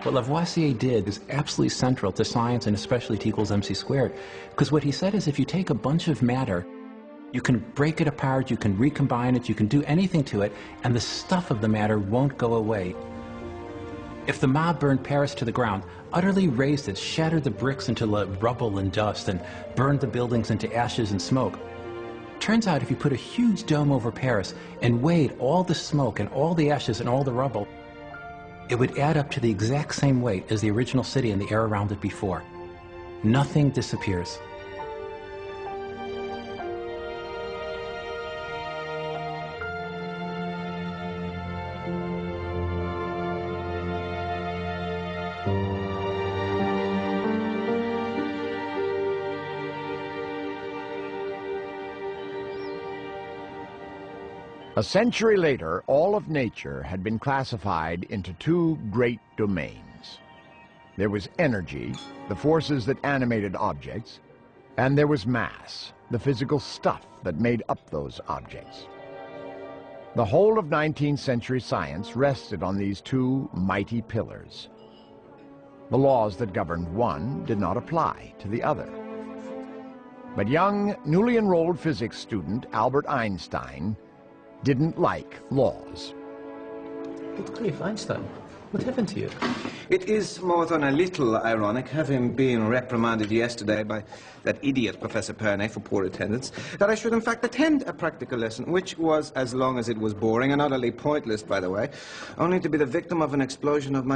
What Lavoisier did is absolutely central to science, and especially T equals mc squared. Because what he said is if you take a bunch of matter, you can break it apart, you can recombine it, you can do anything to it, and the stuff of the matter won't go away. If the mob burned Paris to the ground, utterly razed it, shattered the bricks into rubble and dust, and burned the buildings into ashes and smoke, turns out if you put a huge dome over Paris and weighed all the smoke and all the ashes and all the rubble, it would add up to the exact same weight as the original city and the air around it before. Nothing disappears. A century later, all of nature had been classified into two great domains. There was energy, the forces that animated objects, and there was mass, the physical stuff that made up those objects. The whole of 19th century science rested on these two mighty pillars. The laws that governed one did not apply to the other. But young, newly enrolled physics student Albert Einstein didn't like laws. But Cliff, Einstein, what happened to you? It is more than a little ironic, having been reprimanded yesterday by that idiot Professor Pernay for poor attendance, that I should in fact attend a practical lesson, which was as long as it was boring and utterly pointless, by the way, only to be the victim of an explosion of my own